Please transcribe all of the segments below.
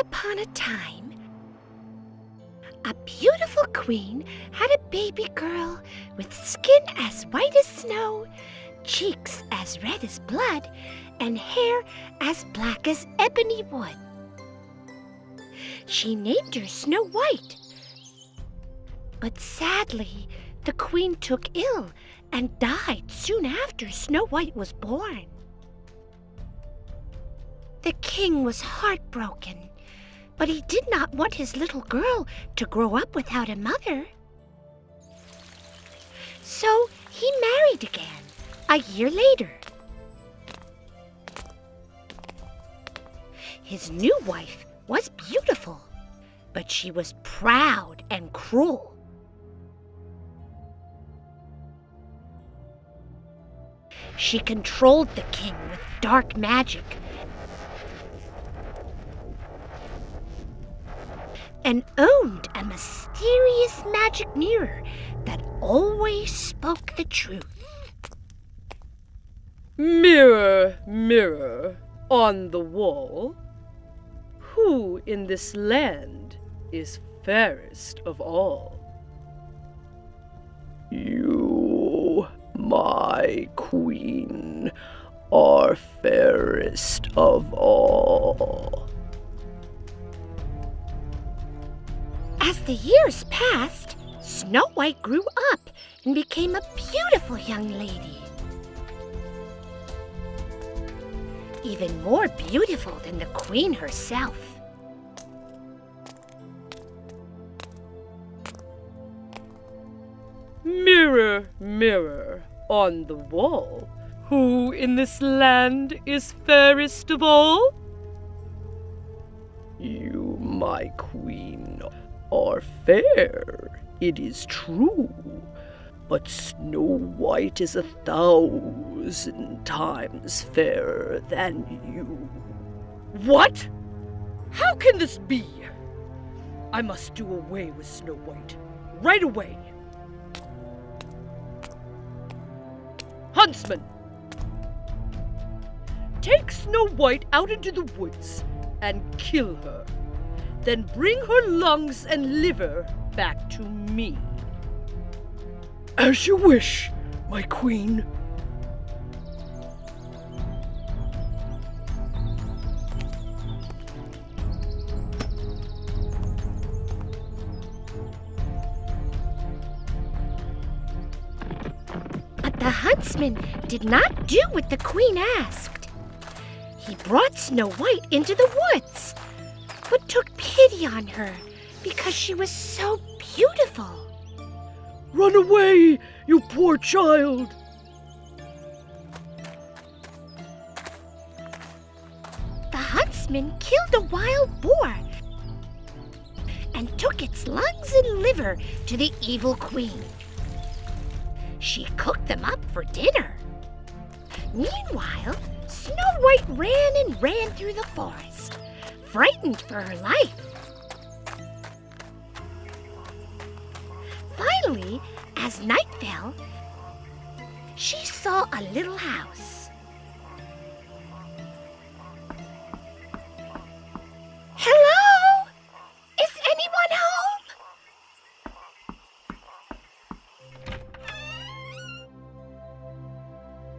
upon a time, a beautiful queen had a baby girl with skin as white as snow, cheeks as red as blood, and hair as black as ebony wood. She named her Snow White. But sadly, the queen took ill and died soon after Snow White was born. The king was heartbroken, but he did not want his little girl to grow up without a mother. So he married again a year later. His new wife was beautiful, but she was proud and cruel. She controlled the king with dark magic and owned a mysterious magic mirror that always spoke the truth. Mirror, mirror on the wall, who in this land is fairest of all? You, my queen, are fairest of all. As the years passed, Snow White grew up and became a beautiful young lady. Even more beautiful than the queen herself. Mirror, mirror on the wall, who in this land is fairest of all? You, my queen, are fair, it is true, but Snow White is 1,000 times fairer than you. What? How can this be? I must do away with Snow White, right away. Huntsman, take Snow White out into the woods and kill her. Then bring her lungs and liver back to me. As you wish, my queen. But the huntsman did not do what the queen asked. He brought Snow White into the woods, but took pity on her because she was so beautiful. Run away, you poor child! The huntsman killed a wild boar and took its lungs and liver to the evil queen. She cooked them up for dinner. Meanwhile, Snow White ran and ran through the forest, frightened for her life. Finally, as night fell, she saw a little house. Hello? Is anyone home?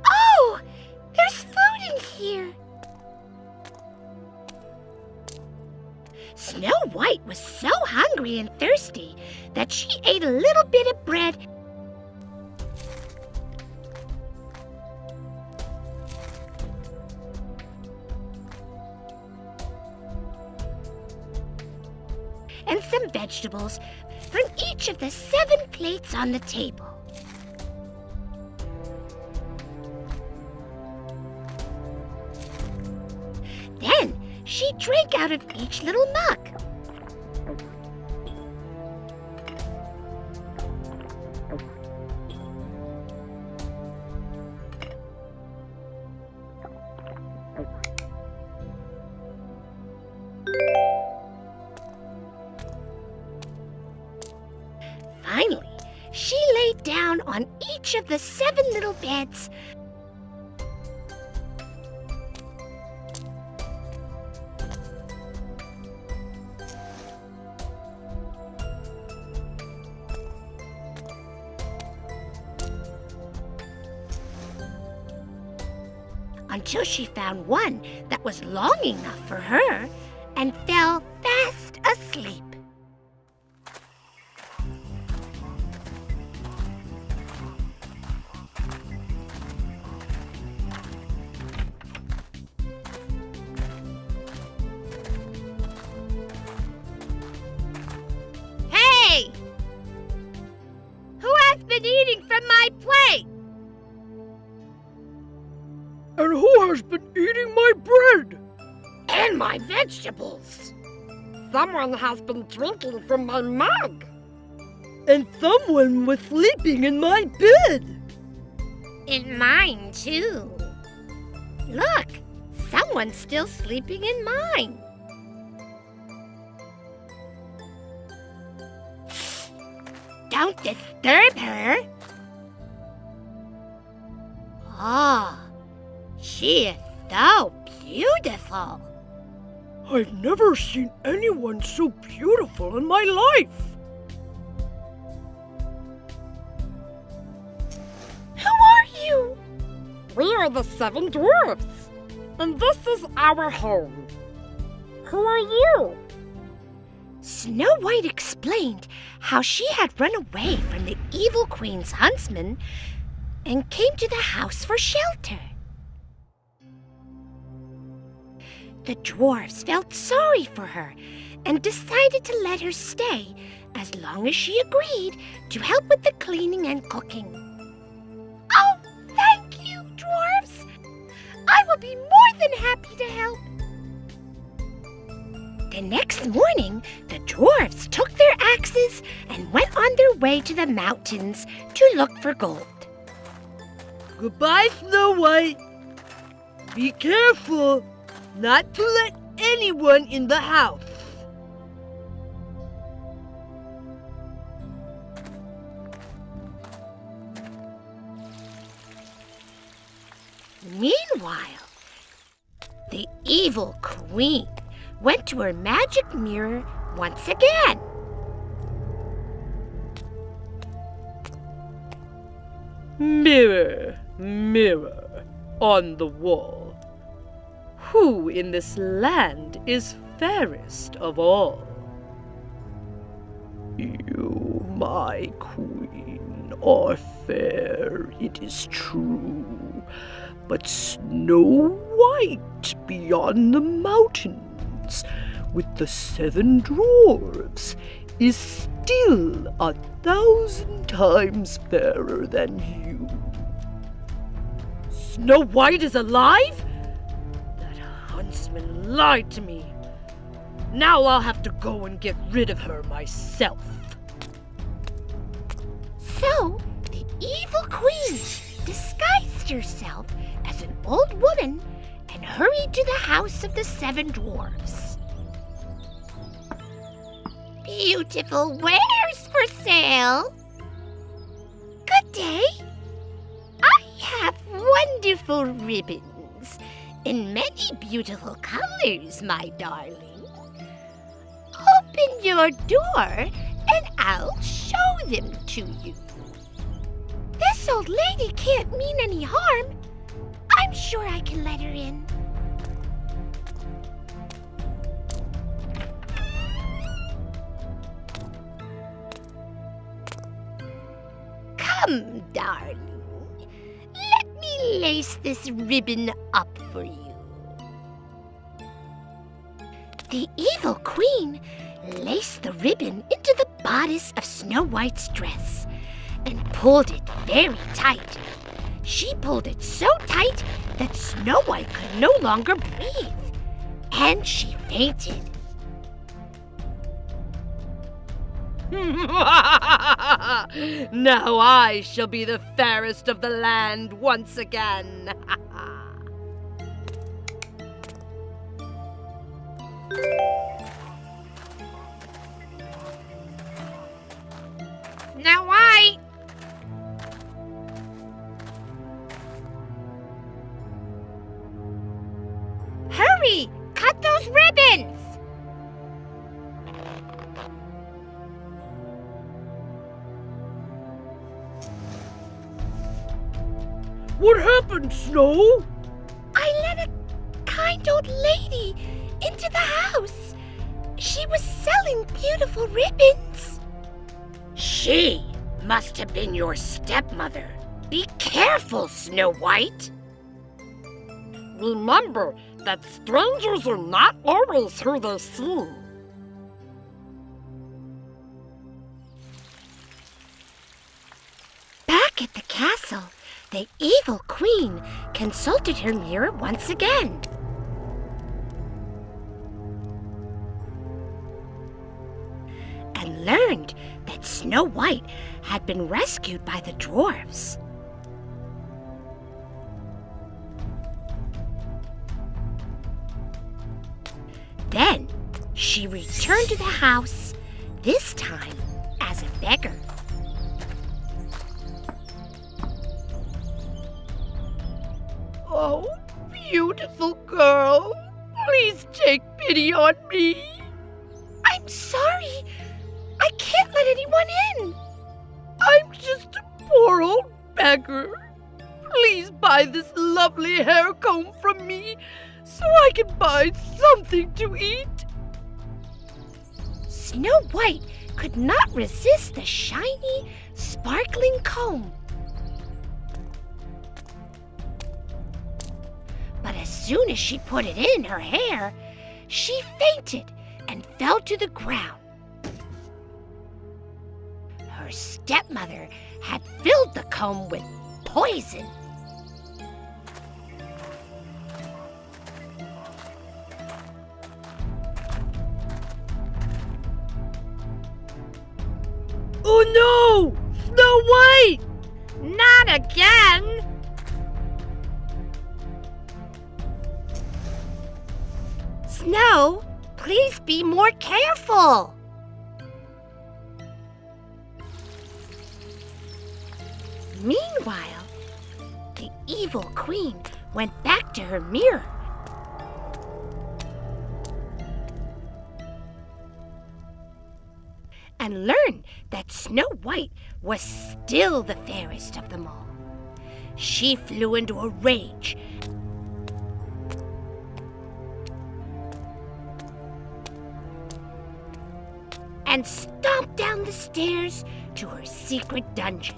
Oh, there's food in here. Snow White was so hungry and thirsty that she ate a little bit of bread and some vegetables from each of the 7 plates on the table. Then she drank out of each little mug. Finally, she lay down on each of the 7 little beds until she found one that was long enough for her and fell fast asleep. Hey! Who has been eating from my plate? And who has been eating my bread? And my vegetables. Someone has been drinking from my mug. And someone was sleeping in my bed. In mine, too. Look, someone's still sleeping in mine. Don't disturb her. Oh, she is so beautiful. I've never seen anyone so beautiful in my life. Who are you? We are the 7 dwarfs, and this is our home. Who are you? Snow White explained how she had run away from the evil queen's huntsman and came to the house for shelter. The dwarfs felt sorry for her and decided to let her stay as long as she agreed to help with the cleaning and cooking. Oh, thank you, dwarfs! I will be more than happy to help. The next morning, the dwarfs took their axes and went on their way to the mountains to look for gold. Goodbye, Snow White. Be careful not to let anyone in the house. Meanwhile, the evil queen went to her magic mirror once again. Mirror, mirror on the wall, who in this land is fairest of all? You, my queen, are fair, it is true, but Snow White beyond the mountains with the 7 dwarfs is still 1,000 times fairer than you. Snow White is alive? That huntsman lied to me. Now I'll have to go and get rid of her myself. So, the evil queen disguised herself as an old woman and hurried to the house of the 7 dwarfs. Beautiful wares for sale. Good day. I have wonderful ribbons in many beautiful colors, my darling. Open your door and I'll show them to you. This old lady can't mean any harm. I'm sure I can let her in. Come, darling. Let me lace this ribbon up for you. The evil queen laced the ribbon into the bodice of Snow White's dress and pulled it very tight. She pulled it so tight that Snow White could no longer breathe, and she fainted. Now I shall be the fairest of the land once again. Snow White! Hurry! Cut those ribbons! What happened, Snow? I sweet old lady into the house. She was selling beautiful ribbons. She must have been your stepmother. Be careful, Snow White. Remember that strangers are not always who they seem. Back at the castle, the evil queen consulted her mirror once again. And learned that Snow White had been rescued by the dwarfs. Then she returned to the house, this time as a beggar. Oh, beautiful girl, please take pity on me. I'm sorry. I can't let anyone in. I'm just a poor old beggar. Please buy this lovely hair comb from me so I can buy something to eat. Snow White could not resist the shiny, sparkling comb. But as soon as she put it in her hair, she fainted and fell to the ground. Her stepmother had filled the comb with poison. Oh no! Snow White! Not again! Snow, please be more careful. Meanwhile, the evil queen went back to her mirror. And learned that Snow White was still the fairest of them all. She flew into a rage and stomped down the stairs to her secret dungeon.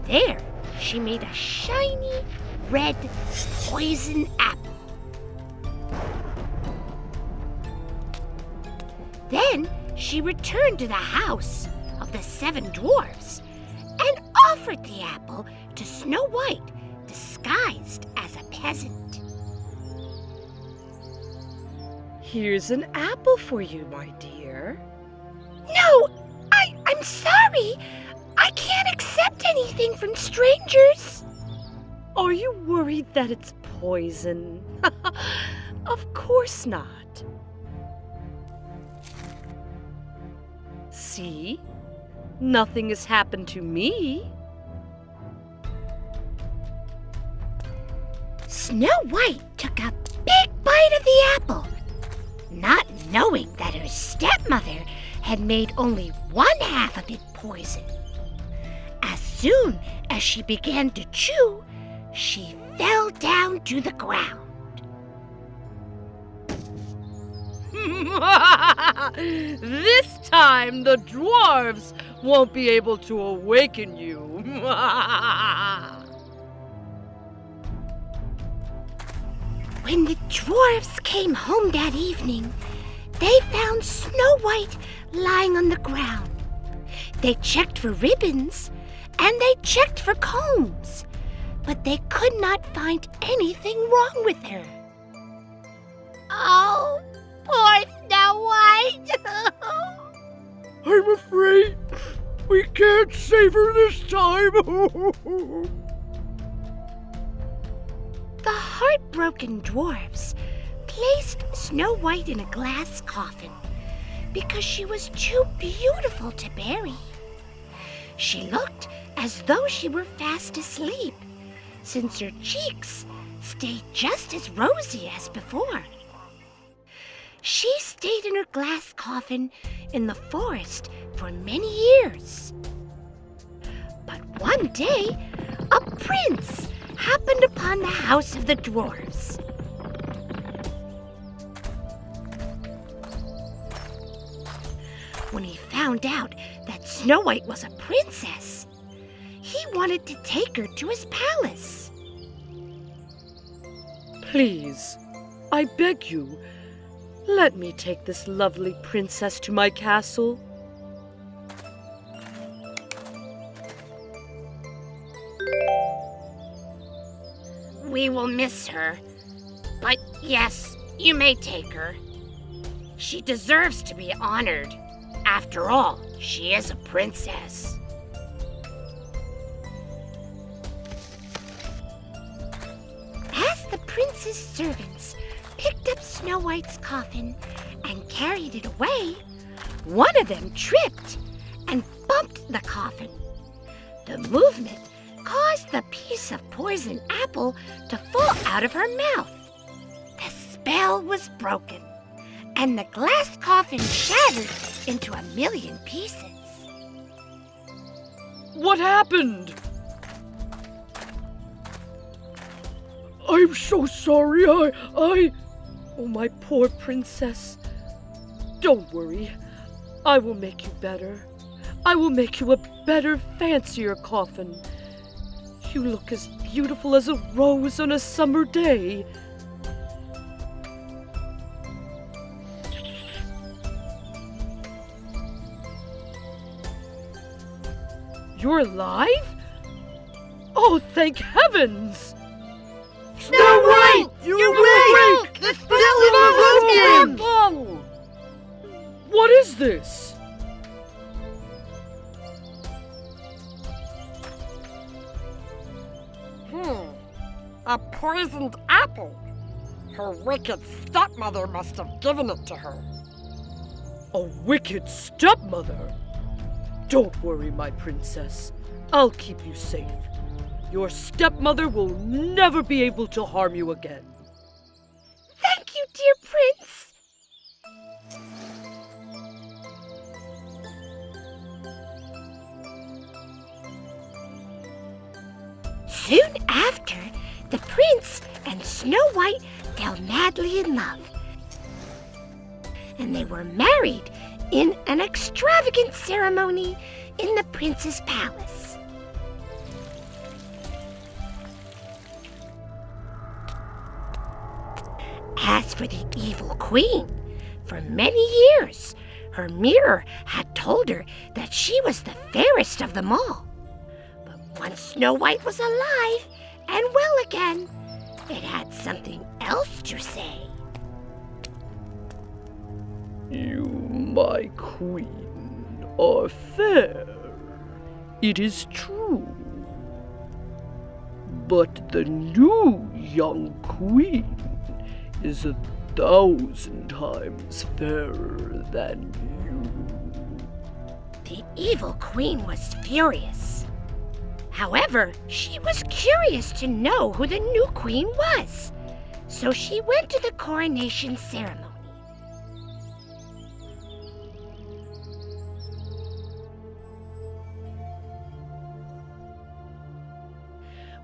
There, she made a shiny, red, poison apple. Then she returned to the house of the 7 dwarfs and offered the apple to Snow White, disguised as a peasant. Here's an apple for you, my dear. No, I'm sorry. I can't accept anything from strangers. Are you worried that it's poison? Of course not. See? Nothing has happened to me. Snow White took a big bite of the apple, not knowing that her stepmother had made only one half of it poison. As soon as she began to chew, she fell down to the ground. This time the dwarves won't be able to awaken you. When the dwarfs came home that evening, they found Snow White lying on the ground. They checked for ribbons and they checked for combs, but they could not find anything wrong with her. Oh, poor Snow White! I'm afraid we can't save her this time. The heartbroken dwarfs placed Snow White in a glass coffin because she was too beautiful to bury. She looked as though she were fast asleep, since her cheeks stayed just as rosy as before. She stayed in her glass coffin in the forest for many years. But one day, a prince happened upon the house of the dwarfs. When he found out that Snow White was a princess, he wanted to take her to his palace. Please, I beg you, let me take this lovely princess to my castle. We will miss her, but yes, you may take her. She deserves to be honored. After all, she is a princess. As the prince's servants picked up Snow White's coffin and carried it away, one of them tripped and bumped the coffin. The movement caused the piece of poison apple to fall out of her mouth. The spell was broken, and the glass coffin shattered into 1,000,000 pieces. What happened? I'm so sorry. Oh, my poor princess. Don't worry. I will make you better. I will make you a better, fancier coffin. You look as beautiful as a rose on a summer day. You're alive? Oh, thank heavens! Snow White! You're awake! The spell is broken! What is this? A poisoned apple. Her wicked stepmother must have given it to her. A wicked stepmother? Don't worry, my princess. I'll keep you safe. Your stepmother will never be able to harm you again. Thank you, dear prince. Soon after, the prince and Snow White fell madly in love. And they were married in an extravagant ceremony in the prince's palace. As for the evil queen, for many years, her mirror had told her that she was the fairest of them all. But once Snow White was alive and well again, it had something else to say. You, my queen, are fair. It is true. But the new young queen is 1,000 times fairer than you. The evil queen was furious. However, she was curious to know who the new queen was, so she went to the coronation ceremony.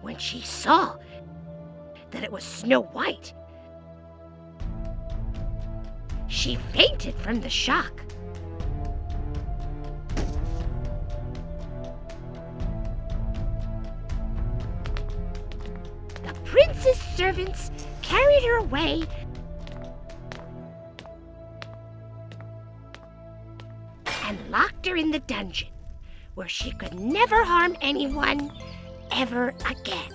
When she saw that it was Snow White, she fainted from the shock. The prince's servants carried her away and locked her in the dungeon, where she could never harm anyone ever again.